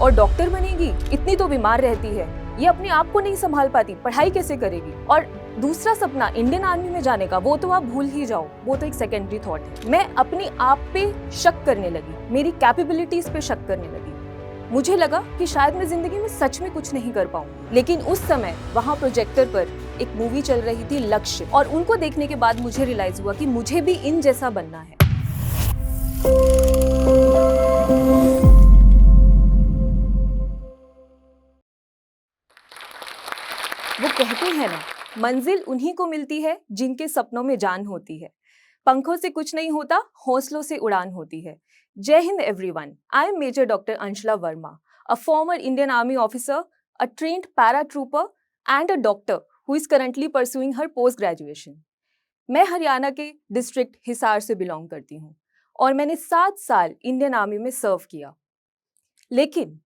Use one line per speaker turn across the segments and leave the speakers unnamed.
और डॉक्टर बनेगी, इतनी तो बीमार रहती है, ये अपने आप को नहीं संभाल पाती, पढ़ाई कैसे करेगी। और दूसरा सपना इंडियन आर्मी में जाने का, वो तो आप भूल ही जाओ, वो तो एक सेकेंडरी थॉट है। मैं अपनी आप पे शक करने लगी, मेरी कैपेबिलिटीज पे शक करने लगी। मुझे लगा कि शायद मैं जिंदगी में सच में कुछ नहीं कर पाऊंगी। लेकिन उस समय वहां प्रोजेक्टर पर एक मूवी चल रही थी, लक्ष्य, और उनको देखने के बाद मुझे रियलाइज हुआ कि मुझे भी इन जैसा बनना है। वो कहते हैं ना, मंजिल उन्हीं को मिलती है जिनके सपनों में जान होती है। पंखों से कुछ नहीं होता, हौसलों से उड़ान होती है। Jai Hind everyone. I am major doctor Anshula Verma, a former Indian Army officer, a trained paratrooper and a doctor who is currently pursuing her post graduation. मैं हरियाणा के डिस्ट्रिक्ट हिसार से बिलोंग करती हूँ और मैंने 7 साल इंडियन आर्मी में सर्व किया। लेकिन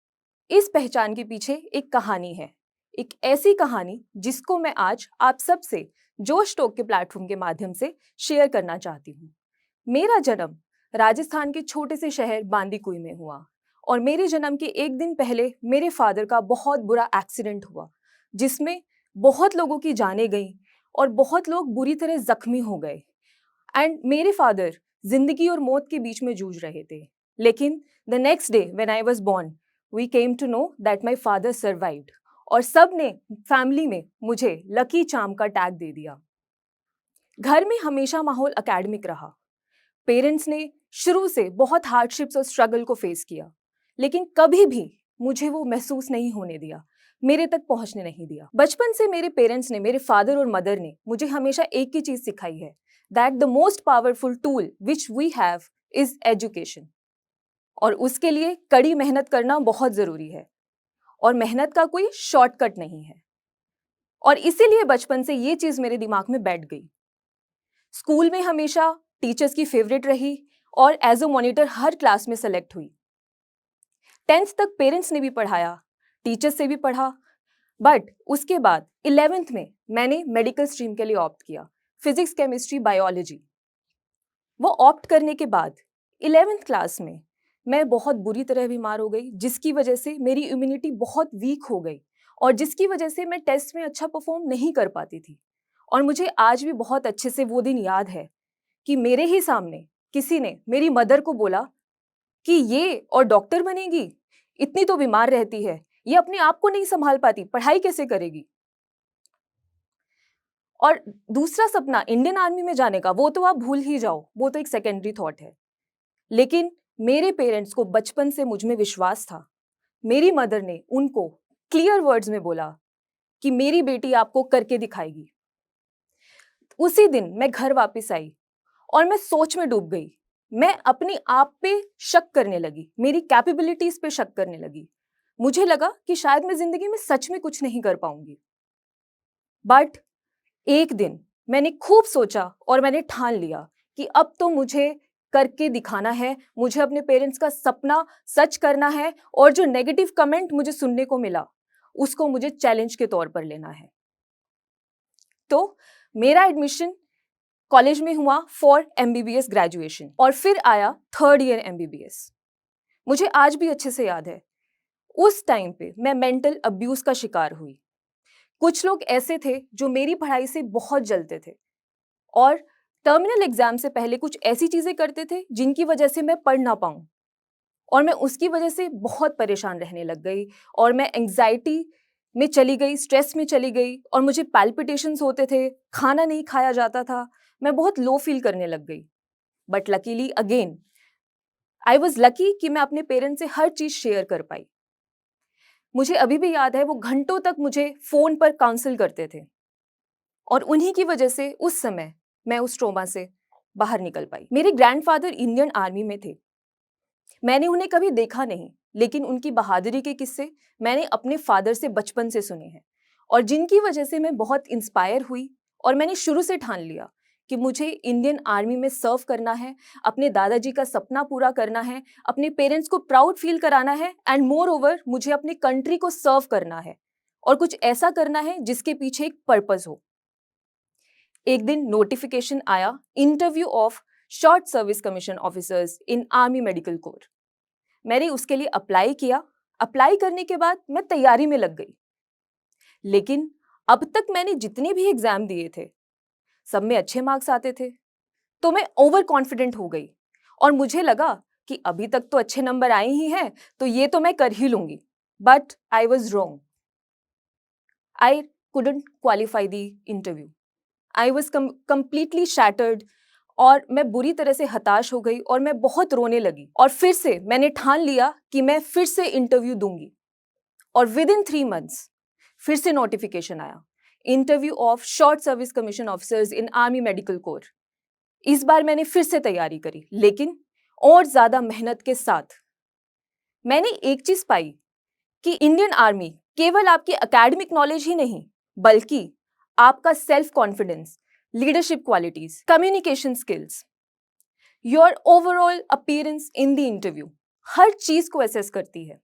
इस पहचान के पीछे एक कहानी है, एक ऐसी कहानी जिसको मैं आज आप सब से जोश टॉक के प्लेटफॉर्म के माध्यम से शेयर करना चाहती हूँ। मेरा जन्म राजस्थान के छोटे से शहर बांदीकुई में हुआ और मेरे जन्म के एक दिन पहले मेरे फादर का बहुत बुरा एक्सीडेंट हुआ, जिसमें बहुत लोगों की जानें गईं और बहुत लोग बुरी तरह जख्मी हो गए। एंड मेरे फादर जिंदगी और मौत के बीच में जूझ रहे थे। लेकिन the next day when I was born, we came to know that my father survived और सब ने फैमिली में मुझे लकी चार्म का टैग दे दिया। घर में हमेशा माहौल एकेडमिक रहा। पेरेंट्स ने शुरू से बहुत हार्डशिप्स और स्ट्रगल को फेस किया, लेकिन कभी भी मुझे वो महसूस नहीं होने दिया, मेरे तक पहुंचने नहीं दिया। बचपन से मेरे पेरेंट्स ने, मेरे फादर और मदर ने मुझे हमेशा एक ही चीज सिखाई है, that the most powerful tool which we have is education. और उसके लिए कड़ी मेहनत करना बहुत जरूरी है और मेहनत का कोई शॉर्टकट नहीं है। और इसीलिए बचपन से ये चीज मेरे दिमाग में बैठ गई। स्कूल में हमेशा टीचर्स की फेवरेट रही और एज अ मॉनिटर हर क्लास में सेलेक्ट हुई। 10th तक पेरेंट्स ने भी पढ़ाया, टीचर्स से भी पढ़ा, बट उसके बाद 11th में मैंने मेडिकल स्ट्रीम के लिए ऑप्ट किया, फिजिक्स, केमिस्ट्री, बायोलॉजी। वो ऑप्ट करने के बाद 11th क्लास में मैं बहुत बुरी तरह बीमार हो गई, जिसकी वजह से मेरी इम्यूनिटी बहुत वीक हो गई और जिसकी वजह से मैं टेस्ट में अच्छा परफॉर्म नहीं कर पाती थी। और मुझे आज भी बहुत अच्छे से वो दिन याद है कि मेरे ही सामने किसी ने मेरी मदर को बोला कि ये और डॉक्टर बनेगी, इतनी तो बीमार रहती है, ये अपने आप को नहीं संभाल पाती, पढ़ाई कैसे करेगी। और दूसरा सपना इंडियन आर्मी में जाने का, वो तो आप भूल ही जाओ, वो तो एक सेकेंडरी थॉट है। लेकिन मेरे पेरेंट्स को बचपन से मुझ में विश्वास था। मेरी मदर ने उनको क्लियर वर्ड्स में बोला कि मेरी बेटी आपको करके दिखाएगी। उसी दिन मैं घर वापस आई और मैं सोच में डूब गई। मैं अपनी आप पे शक करने लगी, मेरी कैपेबिलिटीज पे शक करने लगी। मुझे लगा कि शायद मैं जिंदगी में सच में कुछ नहीं कर पाऊंगी। बट एक दिन मैंने खूब सोचा और मैंने ठान लिया कि अब तो मुझे करके दिखाना है, मुझे अपने पेरेंट्स का सपना सच करना है और जो नेगेटिव कमेंट मुझे सुनने को मिला उसको मुझे चैलेंज के तौर पर लेना है। तो मेरा एडमिशन कॉलेज में हुआ फॉर MBBS ग्रेजुएशन और फिर आया 3rd ईयर MBBS। मुझे आज भी अच्छे से याद है, उस टाइम पे मैं मेंटल अब्यूज का शिकार हुई। कुछ लोग ऐसे थे जो मेरी पढ़ाई से बहुत जलते थे और टर्मिनल एग्जाम से पहले कुछ ऐसी चीजें करते थे जिनकी वजह से मैं पढ़ ना पाऊं, और मैं उसकी वजह से बहुत परेशान रहने लग गई और मैं एंग्जाइटी में चली गई, स्ट्रेस में चली गई और मुझे पैल्पिटेशंस होते थे, खाना नहीं खाया जाता था, मैं बहुत लो फील करने लग गई। But luckily again I was lucky कि मैं अपने पेरेंट्स से हर चीज शेयर कर पाई। मुझे अभी भी याद है, वो घंटों तक मुझे फोन पर काउंसिल करते थे और उन्हीं की वजह से उस समय मैं उस ट्रॉमा से बाहर निकल पाई। मेरे ग्रैंडफादर इंडियन आर्मी में थे। मैंने उन्हें कभी देखा नहीं, लेकिन उनकी बहादुरी के किस्से मैंने अपने फादर से बचपन से सुने हैं और जिनकी वजह से मैं बहुत इंस्पायर हुई और मैंने शुरू से ठान लिया कि मुझे इंडियन आर्मी में सर्व करना है, अपने दादाजी का सपना पूरा करना है, अपने पेरेंट्स को प्राउड फील कराना है एंड मोर ओवर मुझे अपने कंट्री को सर्व करना है और कुछ ऐसा करना है जिसके पीछे एक पर्पस हो। एक दिन नोटिफिकेशन आया, interview of short service commission officers in army medical corps. मैंने उसके लिए अप्लाई किया अप्लाई करने के बाद मैं तैयारी में लग गई, लेकिन अब तक मैंने जितने भी एग्जाम दिए थे सब में अच्छे मार्क्स आते थे, तो मैं ओवर कॉन्फिडेंट हो गई और मुझे लगा कि अभी तक तो अच्छे नंबर आए ही हैं, तो ये तो मैं कर ही लूंगी। But I was wrong. I couldn't qualify the interview. I was completely shattered और मैं बुरी तरह से हताश हो गई और मैं बहुत रोने लगी और फिर से मैंने ठान लिया कि मैं फिर से इंटरव्यू दूंगी। और विद इन 3 months फिर से नोटिफिकेशन आया, interview of short service commission officers in army medical corps. इस बार मैंने फिर से तैयारी करी, लेकिन और ज्यादा मेहनत के साथ। मैंने एक चीज पाई कि इंडियन आर्मी केवल आपकी एकेडमिक नॉलेज ही नहीं, बल्कि आपका self confidence, leadership qualities, communication skills, your overall appearance in the interview, हर चीज को असेस करती है।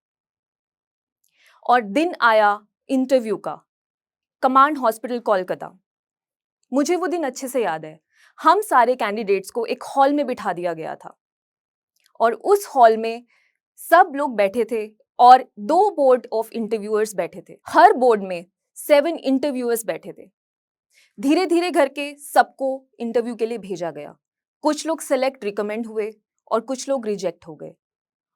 और दिन आया इंटरव्यू का, कमांड हॉस्पिटल कोलकाता। मुझे वो दिन अच्छे से याद है। हम सारे कैंडिडेट्स को एक हॉल में बिठा दिया गया था और उस हॉल में सब लोग बैठे थे और 2 बोर्ड ऑफ इंटरव्यूअर्स बैठे थे। हर बोर्ड में 7 इंटरव्यूअर्स बैठे थे। धीरे धीरे करके सबको इंटरव्यू के लिए भेजा गया। कुछ लोग सेलेक्ट रिकमेंड हुए और कुछ लोग रिजेक्ट हो गए।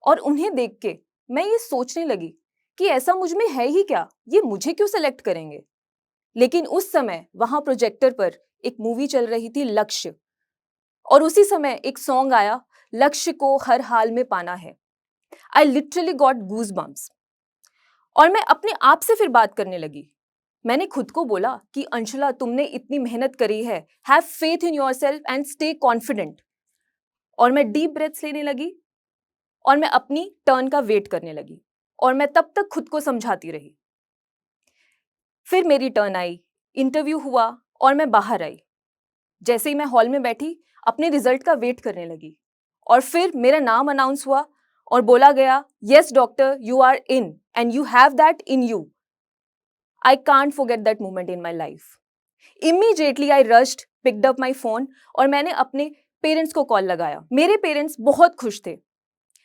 और उन्हें देख के मैं ये सोचने लगी कि ऐसा मुझ में है ही क्या, ये मुझे क्यों सेलेक्ट करेंगे। लेकिन उस समय वहां प्रोजेक्टर पर एक मूवी चल रही थी, लक्ष्य, और उसी समय एक सॉन्ग आया, लक्ष्य को हर हाल में पाना है। I literally got goose bumps. और मैं अपने आप से फिर बात करने लगी। मैंने खुद को बोला कि अंशुला, तुमने इतनी मेहनत करी है, have faith in yourself and stay confident. और मैं डीप ब्रेथ्स लेने लगी और मैं अपनी टर्न का वेट करने लगी और मैं तब तक खुद को समझाती रही। फिर मेरी टर्न आई, इंटरव्यू हुआ और मैं बाहर आई। जैसे ही मैं हॉल में बैठी, अपने रिजल्ट का वेट करने लगी और फिर मेरा नाम अनाउंस हुआ और बोला गया, yes doctor, you are in and you have that in you. I can't forget that moment in my life. Immediately I rushed, picked up my phone और मैंने अपने पेरेंट्स को कॉल लगाया। मेरे पेरेंट्स बहुत खुश थे।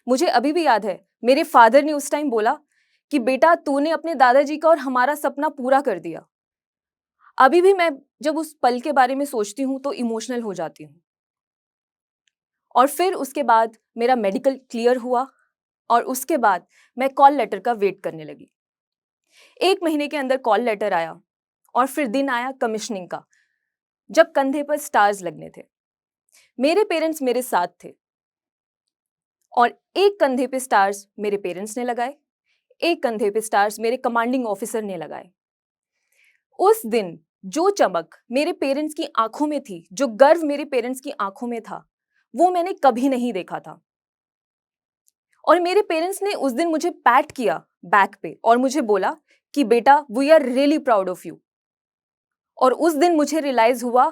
मुझे अभी भी याद है, मेरे फादर ने उस टाइम बोला कि बेटा, तूने अपने दादाजी का और हमारा सपना पूरा कर दिया। अभी भी मैं जब उस पल के बारे में सोचती हूँ तो इमोशनल हो जाती हूँ। और फिर उसके बाद मेरा मेडिकल क्लियर हुआ और उसके बाद मैं कॉल लेटर का वेट करने लगी। 1 महीने के अंदर कॉल लेटर आया और फिर दिन आया कमिश्निंग का, जब कंधे पर स्टार्स लगने थे। मेरे पेरेंट्स मेरे साथ थे और एक कंधे पे स्टार्स मेरे पेरेंट्स ने लगाए, एक कंधे पे स्टार्स मेरे कमांडिंग ऑफिसर ने लगाए। उस दिन जो चमक मेरे पेरेंट्स की आंखों में थी, जो गर्व मेरे पेरेंट्स की आंखों में था, वो मैंने कभी नहीं देखा था। और मेरे पेरेंट्स ने उस दिन मुझे पैट किया बैक पे और मुझे बोला कि बेटा, we are really proud of you. और उस दिन मुझे रियलाइज हुआ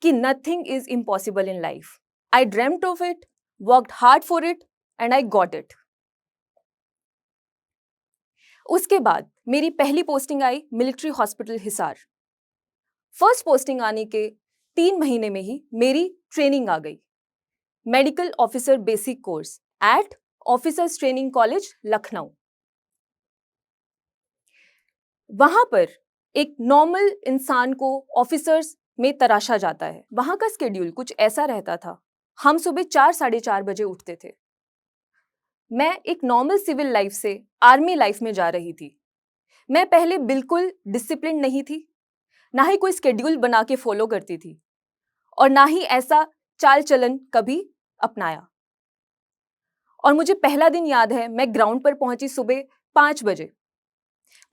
कि nothing is impossible in life. I dreamed of it, worked hard for it and I got it. उसके बाद मेरी पहली पोस्टिंग आई military hospital Hisar. First posting आने के 3 महीने में ही मेरी ट्रेनिंग आ गई, medical officer basic course eight officers training college Lucknow. वहां पर एक नॉर्मल इंसान को ऑफिसर्स में तराशा जाता है। वहां का स्केड्यूल कुछ ऐसा रहता था, हम सुबह 4 साढ़े 4 बजे उठते थे। मैं एक नॉर्मल सिविल लाइफ से आर्मी लाइफ में जा रही थी। मैं पहले बिल्कुल डिसिप्लिन नहीं थी, ना ही कोई स्केड्यूल बना के फॉलो करती थी और ना ही ऐसा चाल चलन कभी अपनाया। और मुझे पहला दिन याद है, मैं ग्राउंड पर पहुंची सुबह 5 बजे।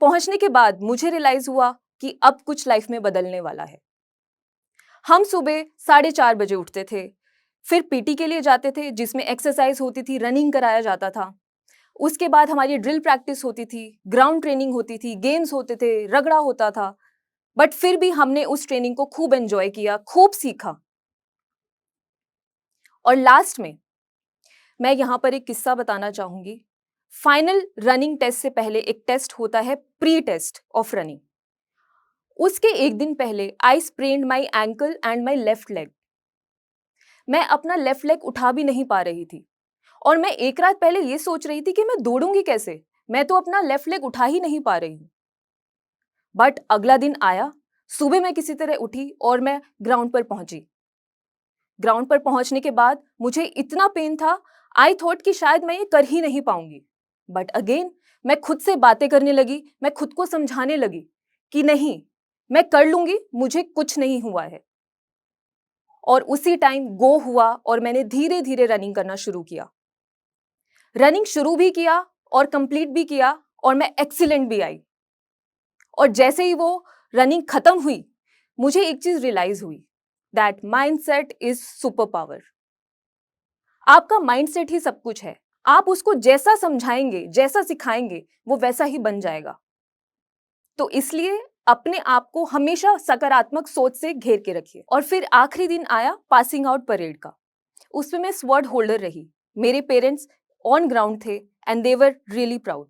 पहुंचने के बाद मुझे रियलाइज हुआ कि अब कुछ लाइफ में बदलने वाला है। हम सुबह 4:30 बजे उठते थे, फिर पीटी के लिए जाते थे जिसमें एक्सरसाइज होती थी, रनिंग कराया जाता था। उसके बाद हमारी ड्रिल प्रैक्टिस होती थी, ग्राउंड ट्रेनिंग होती थी, गेम्स होते थे, रगड़ा होता था। बट फिर भी हमने उस ट्रेनिंग को खूब एंजॉय किया, खूब सीखा। और लास्ट में मैं यहाँ पर एक किस्सा बताना चाहूंगी। फाइनल रनिंग टेस्ट से पहले एक टेस्ट होता है, प्री टेस्ट ऑफ रनिंग। उसके एक दिन पहले I sprained my ankle and my left leg. मैं अपना लेफ्ट लेग उठा भी नहीं पा रही थी और मैं एक रात पहले ये सोच रही थी कि मैं दौड़ूंगी कैसे, मैं तो अपना लेफ्ट लेग उठा ही नहीं पा रही हूँ। बट अगला दिन आया, सुबह मैं किसी तरह उठी और मैं ग्राउंड पर पहुंची। ग्राउंड पर पहुंचने के बाद मुझे इतना पेन था, आई थॉट कि शायद मैं ये कर ही नहीं पाऊंगी। बट अगेन मैं खुद से बातें करने लगी, मैं खुद को समझाने लगी कि नहीं, मैं कर लूंगी, मुझे कुछ नहीं हुआ है। और उसी टाइम गो हुआ और मैंने धीरे धीरे रनिंग करना शुरू किया। रनिंग शुरू भी किया और कंप्लीट भी किया और मैं एक्सीलेंट भी आई। और जैसे ही वो रनिंग खत्म हुई, मुझे एक चीज रियलाइज हुई, that mindset is super power. आपका माइंडसेट ही सब कुछ है। आप उसको जैसा समझाएंगे, जैसा सिखाएंगे, वो वैसा ही बन जाएगा। तो इसलिए अपने आप को हमेशा सकारात्मक सोच से घेर के रखिए। और फिर आखिरी दिन आया पासिंग आउट परेड का। उसमें मैं स्वॉर्ड होल्डर रही। मेरे पेरेंट्स ऑन ग्राउंड थे and they were really proud.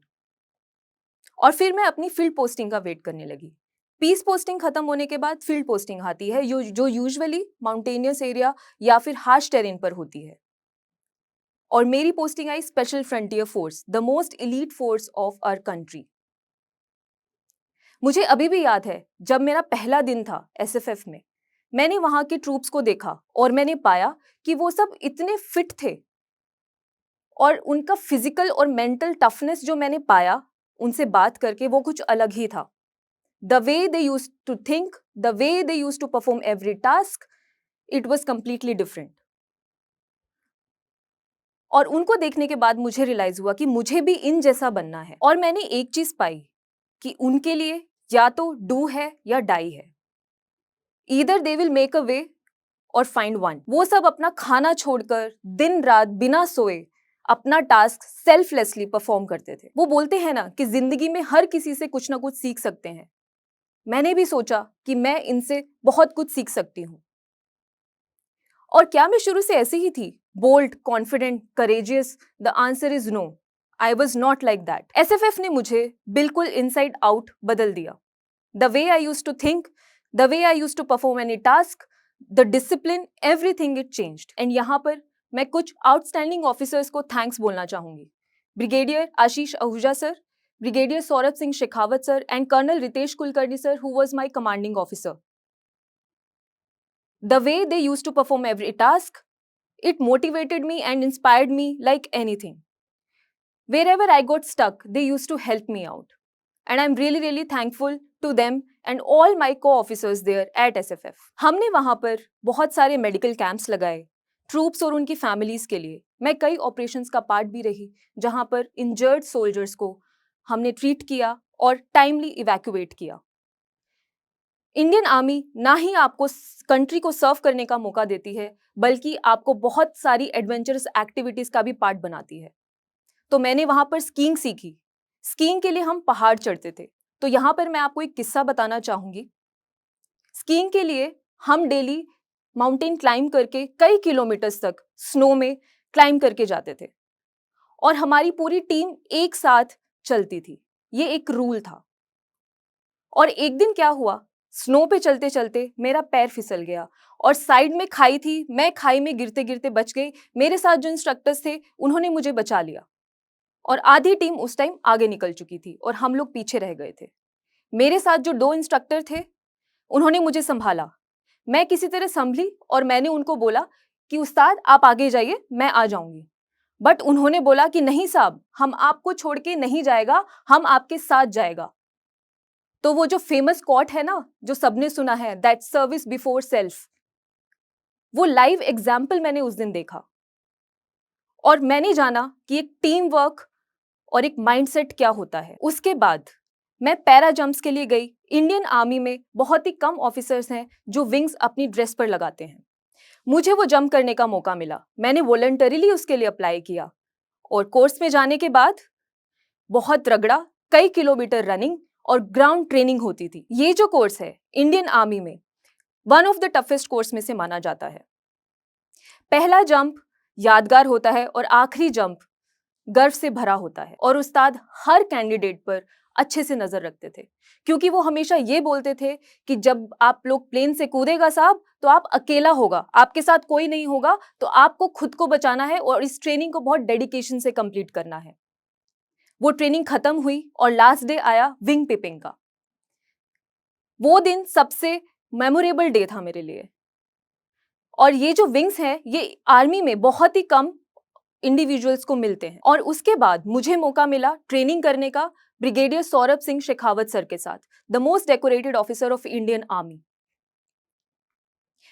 और फिर मैं अपनी फील्ड पोस्टिंग का वेट करने लगी। पीस पोस्टिंग खत्म होने के बाद फील्ड पोस्टिंग आती है, जो यूजुअली माउंटेनियस एरिया या फिर हार्श टेरेन पर होती है। और मेरी पोस्टिंग आई special frontier force, the most elite force of our country. मुझे अभी भी याद है, जब मेरा पहला दिन था एसएफएफ में, मैंने वहां के ट्रूप्स को देखा और मैंने पाया कि वो सब इतने फिट थे और उनका फिजिकल और मेंटल टफनेस जो मैंने पाया उनसे बात करके, वो कुछ अलग ही था। The way they used to think, the way they used to perform every task, it was completely different. और उनको देखने के बाद मुझे रियलाइज हुआ कि मुझे भी इन जैसा बनना है। और मैंने एक चीज पाई कि उनके लिए या तो डू है या डाई है। Either they will make a way और फाइंड वन। वो सब अपना खाना छोड़कर दिन रात बिना सोए अपना टास्क सेल्फलेसली परफॉर्म करते थे। वो बोलते हैं ना कि जिंदगी में हर किसी से कुछ ना कुछ सीख सकते हैं। मैंने भी सोचा कि मैं इनसे बहुत कुछ सीख सकती हूँ। और क्या मैं शुरू से ऐसी ही थी, bold, confident, courageous? The answer is no, I was not like that. SFF ने मुझे बिल्कुल इनसाइड आउट बदल दिया। The way I use to think, the way I use to perform any task, the discipline, everything it changed. And यहाँ पर मैं कुछ outstanding officers को थैंक्स बोलना चाहूंगी। Brigadier Ashish Ahuja sir, Brigadier Saurabh Singh Shekhawat sir, and Colonel Ritesh Kulkarni sir, who was my commanding officer. The way they used to perform every task, it motivated me and inspired me like anything. Wherever I got stuck, they used to help me out. And I'm really, really thankful to them and all my co-officers there at SFF. हमने वहाँ पर बहुत सारे medical camps लगाए troops और उनकी families के लिए। मैं कई ऑपरेशंस का पार्ट भी रही, जहाँ पर इंजर्ड सोल्जर्स को हमने ट्रीट किया और टाइमली इवैक्यूएट किया। इंडियन आर्मी ना ही आपको कंट्री को सर्व करने का मौका देती है, बल्कि आपको बहुत सारी एडवेंचरस एक्टिविटीज का भी पार्ट बनाती है। तो मैंने वहां पर स्कीइंग सीखी। स्कीइंग के लिए हम पहाड़ चढ़ते थे। तो यहाँ पर मैं आपको एक किस्सा बताना चाहूंगी। स्कीइंग के लिए हम डेली माउंटेन क्लाइंब करके कई किलोमीटर्स तक स्नो में क्लाइंब करके जाते थे और हमारी पूरी टीम एक साथ चलती थी। ये एक रूल था। और एक दिन क्या हुआ, स्नो पे चलते चलते मेरा पैर फिसल गया और साइड में खाई थी। मैं खाई में गिरते गिरते बच गई। मेरे साथ जो इंस्ट्रक्टर्स थे उन्होंने मुझे बचा लिया और आधी टीम उस टाइम आगे निकल चुकी थी और हम लोग पीछे रह गए थे। मेरे साथ जो 2 इंस्ट्रक्टर थे उन्होंने मुझे संभाला। मैं किसी तरह संभली और मैंने उनको बोला कि उस्ताद आप आगे जाइए, मैं आ जाऊंगी। बट उन्होंने बोला कि नहीं साहब, हम आपको छोड़ के नहीं जाएगा, हम आपके साथ जाएगा। तो वो जो फेमस कोट है ना, जो सबने सुना है, दैट सर्विस बिफोर सेल्फ, वो लाइव एग्जाम्पल मैंने उस दिन देखा और मैंने जाना कि एक टीम वर्क और एक माइंडसेट क्या होता है। उसके बाद मैं पैरा जंप्स के लिए गई। इंडियन आर्मी में बहुत ही कम ऑफिसर्स हैं जो विंग्स अपनी ड्रेस पर लगाते हैं। मुझे वो जंप करने का मौका मिला। मैंने वॉलंटरीली उसके लिए अप्लाई किया और कोर्स में जाने के बाद बहुत रगड़ा, कई किलोमीटर रनिंग और ग्राउंड ट्रेनिंग होती थी। ये जो कोर्स है इंडियन आर्मी में one of the toughest course में से माना जाता है। पहला जंप यादगार होता है और आखिरी जंप गर्व से भरा होता है। और उस्ताद हर कैंडिडेट पर अच्छे से नजर रखते थे, क्योंकि वो हमेशा ये बोलते थे कि जब आप लोग प्लेन से कूदेगा साहब तो आप अकेला होगा, आपके साथ कोई नहीं होगा, तो आपको खुद को बचाना है और इस ट्रेनिंग को बहुत डेडिकेशन से कंप्लीट करना है। वो ट्रेनिंग खत्म हुई और लास्ट डे आया विंग पिपिंग का। वो दिन सबसे मेमोरेबल डे था मेरे लिए। और ये जो विंग्स हैं, ये आर्मी में बहुत ही कम इंडिविजुअल्स को मिलते हैं। और उसके बाद मुझे मौका मिला ट्रेनिंग करने का ब्रिगेडियर सौरभ सिंह शेखावत सर के साथ, the most decorated officer of Indian army.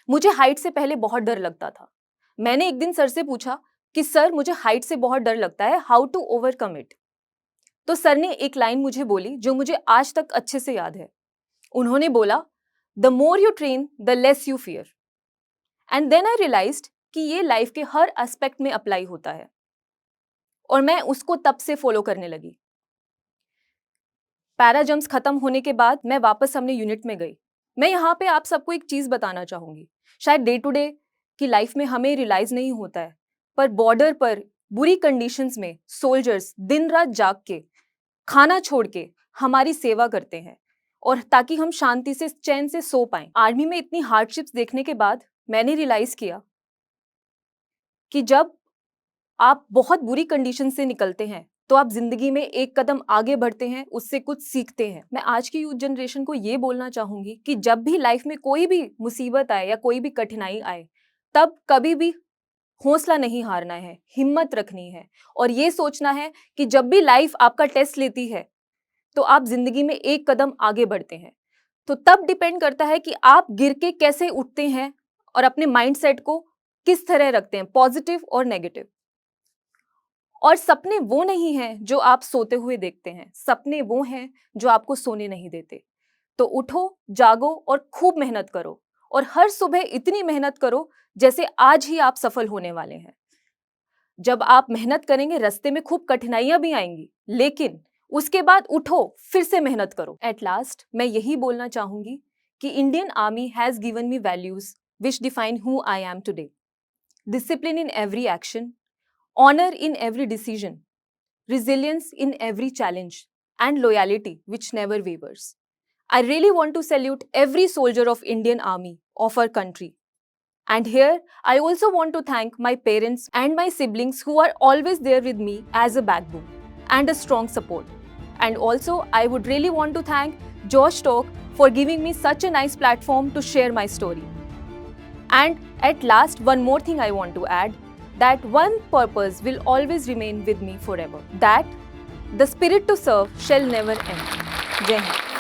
मुझे हाइट से पहले बहुत डर लगता था। मैंने एक दिन सर से पूछा कि सर मुझे हाइट से बहुत डर लगता है, हाउ टू ओवरकम इट। तो सर ने एक लाइन मुझे बोली जो मुझे आज तक अच्छे से याद है। उन्होंने बोला, the more you train the less you fear. And then I realised कि ये लाइफ के हर एस्पेक्ट में अप्लाई होता है, और मैं उसको तब से फॉलो करने लगी। पैरा जंप्स खत्म होने के बाद मैं वापस अपने यूनिट में गई। मैं यहाँ पे आप सबको एक चीज बताना चाहूंगी। शायद डे टू डे की लाइफ में हमें रियलाइज नहीं होता है, पर बॉर्डर पर बुरी कंडीशंस में सोल्जर्स दिन रात जाग के, खाना छोड़ के हमारी सेवा करते हैं, और ताकि हम शांति से, चैन से सो पाएं। आर्मी में इतनी हार्डशिप्स देखने के बाद मैंने रियलाइज किया कि जब आप बहुत बुरी कंडीशन से निकलते हैं तो आप जिंदगी में एक कदम आगे बढ़ते हैं, उससे कुछ सीखते हैं। मैं आज की यूथ जनरेशन को ये बोलना चाहूंगी कि जब भी लाइफ में कोई भी मुसीबत आए या कोई भी कठिनाई आए, तब कभी भी हौसला नहीं हारना है, हिम्मत रखनी है, और ये सोचना है कि जब भी लाइफ आपका टेस्ट लेती है तो आप जिंदगी में एक कदम आगे बढ़ते हैं। तो तब डिपेंड करता है कि आप गिर के कैसे उठते हैं और अपने माइंडसेट को किस तरह रखते हैं, पॉजिटिव और नेगेटिव। और सपने वो नहीं हैं जो आप सोते हुए देखते हैं, सपने वो हैं जो आपको सोने नहीं देते। तो उठो, जागो और खूब मेहनत करो, और हर सुबह इतनी मेहनत करो जैसे आज ही आप सफल होने वाले हैं। जब आप मेहनत करेंगे, रास्ते में खूब कठिनाइयां भी आएंगी, लेकिन उसके बाद उठो, फिर से मेहनत करो। एट लास्ट मैं यही बोलना चाहूंगी कि Indian army has given me values which define who I am today. Discipline in every action, honor in every decision, resilience in every challenge, and loyalty which never wavers. I really want to salute every soldier of Indian Army of our country. And here, I also want to thank my parents and my siblings who are always there with me as a backbone and a strong support. And also, I would really want to thank Josh Talk for giving me such a nice platform to share my story. And at last, one more thing I want to add, that one purpose will always remain with me forever, that the spirit to serve shall never end. Jai Hind.